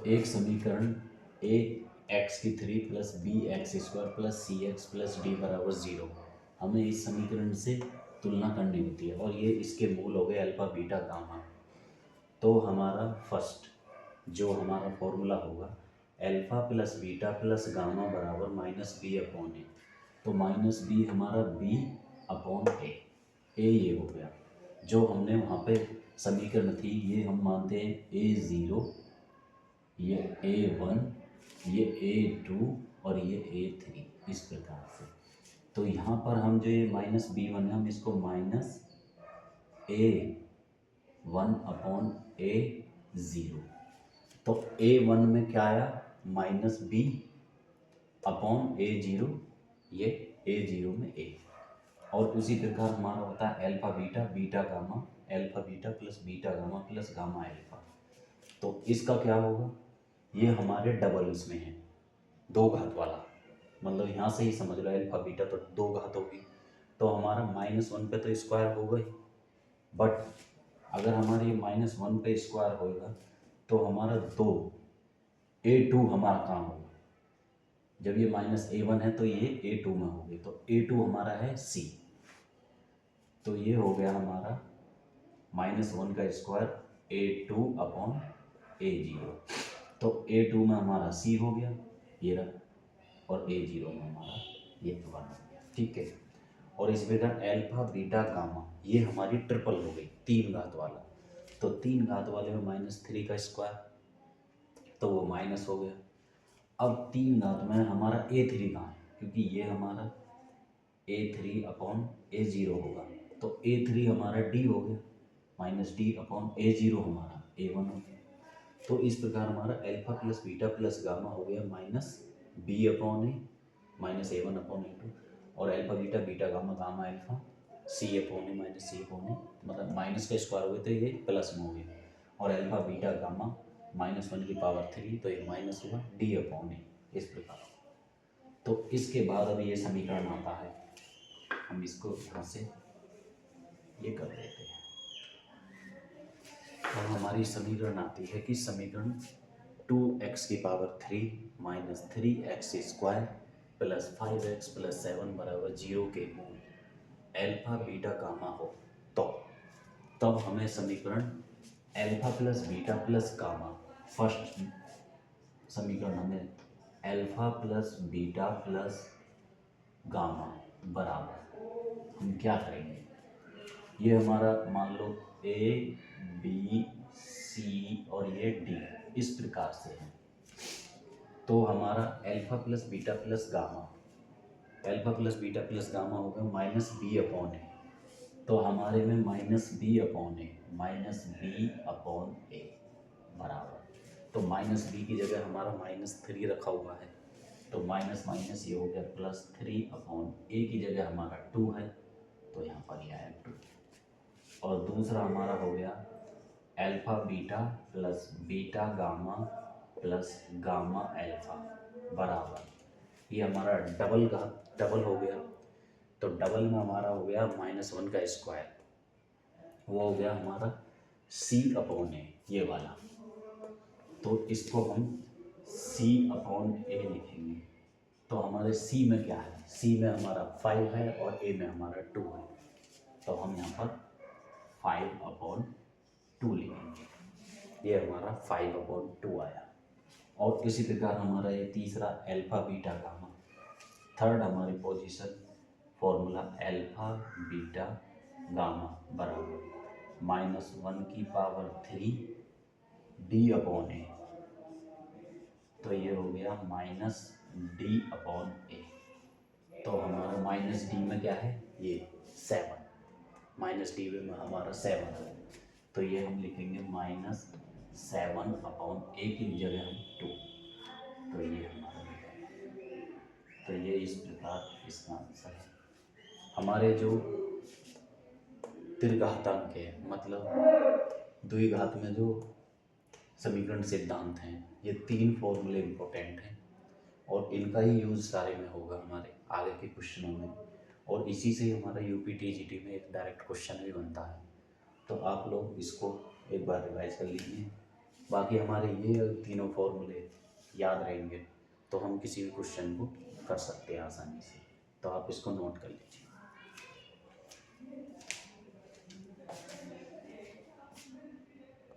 एक समीकरण ए एक्स की 3 plus b x square plus c x plus d बराबर 0, हमें इस समीकरण से तुलना करनी होती है और ये इसके मूल हो गए अल्फा बीटा गामा। तो हमारा फर्स्ट जो हमारा फॉर्मूला होगा alpha plus beta plus gamma बराबर माइनस बी अपॉन ए। तो माइनस बी हमारा बी अपॉन ए ये हो गया। जो हमने वहाँ पे समीकरण थी ये हम मानते हैं A0, ये A1, ये A2 और ये A3, इस प्रकार से। तो यहाँ पर हम जो ये माइनस B1 है हम इसको माइनस A1 अपॉन A0। तो A1 में क्या आया माइनस B अपॉन A0, ये A0 में A। और उसी प्रकार हमारा होता है alpha beta beta gamma, alpha beta plus beta gamma plus gamma alpha. तो इसका क्या होगा, ये हमारे डबल इसमें है, दो घात वाला, मतलब यहाँ से ही समझ लो अल्फा बीटा तो दो घात होगी। तो हमारा -1 पे तो स्क्वायर होगा ही, बट अगर हमारी -1 पे स्क्वायर होगा तो हमारा A2 हमारा काम होगा। जब ये -A1 है तो ये A2 में होगी, तो A2 हमारा है C। तो ये हो गया हमारा -1 का स्क्वायर A2 अपॉन A0। तो A2 में हमारा C हो गया ये रहा, और A0 में हमारा ये 1 हो गया, ठीक है। और इस प्रकार अल्फा बीटा गामा ये हमारी ट्रिपल हो गई, 3 घात वाला। तो 3 घात वाले में -3 का स्क्वायर, तो वो माइनस हो गया। अब 3 घात में हमारा A3 कहाँ है, क्योंकि ये हमारा A3 अपॉन A0 होगा, तो A3 हमारा D हो गया, -D अपॉन A0 हमारा A1 हो गया। तो इस प्रकार हमारा alpha plus beta plus gamma हो गया -B upon a minus A1 upon A2, और alpha beta beta gamma gamma alpha C upon a minus C upon a, मतलब माइनस का स्क्वायर हो गया तो ये प्लस में हो गया, और अल्फा बीटा गामा -1 की पावर 3 तो ये माइनस हुआ D अपॉन ए, इस प्रकार। तो इसके बाद अब ये समीकरण आता है, हम इसको यहाँ से ये कर देते हैं। तो हमारी समीकरण आती है कि समीकरण 2x की power 3 minus 3x square plus 5x plus 7 बराबर 0 के मूल अल्फा बीटा गामा हो, तो तब हमें समीकरण alpha plus beta plus gamma, first समीकरण हमें alpha plus beta plus gamma बराबर हम क्या करेंगे, ये हमारा मान लो A B C और ये D इस प्रकार से है। तो हमारा alpha plus beta plus gamma, alpha plus beta plus gamma हो गया -B अपॉन ए। तो हमारे में -B अपॉन ए बराबर, तो -B की जगह हमारा -3 रखा हुआ है, तो माइनस माइनस ये हो गया +3 अपॉन ए की जगह हमारा 2 है, तो यहाँ पर यह है 2। और दूसरा हमारा हो गया alpha beta plus beta gamma plus gamma alpha बराबर, ये हमारा डबल हो गया। तो डबल में हमारा हो गया -1 का स्क्वायर, वो हो गया हमारा C अपॉन ए ये वाला। तो इसको हम C अपॉन ए लिखेंगे। तो हमारे C में क्या है, C में हमारा 5 है और A में हमारा 2 है, तो हम यहाँ पर 5 अपॉन 2 लिखेंगे, ये हमारा 5 अपॉन 2 आया। और इसी प्रकार हमारा ये तीसरा अल्फा बीटा गामा, थर्ड हमारी position formula alpha beta gamma बराबर -1 की पावर 3 D अपॉन ए, तो ये हो गया -D अपॉन ए। तो हमारा -D में क्या है, ये 7, -D में हमारा 7 है, तो ये हम लिखेंगे -7 अपॉन ए की जगह हम 2, तो ये हमारा, तो ये इस प्रकार इसका आंसर है। हमारे जो त्रिघातांक है, मतलब द्विघात में जो समीकरण सिद्धांत हैं, ये 3 फॉर्मूले इम्पोर्टेंट हैं और इनका ही यूज़ सारे में होगा हमारे आगे के क्वेश्चनों में, और इसी से हमारा UPTGT में एक डायरेक्ट क्वेश्चन भी बनता है। तो आप लोग इसको एक बार रिवाइज कर लीजिए। बाकी हमारे ये तीनों फॉर्मूले याद रहेंगे तो हम किसी भी क्वेश्चन को कर सकते हैं आसानी से। तो आप इसको नोट कर लीजिए।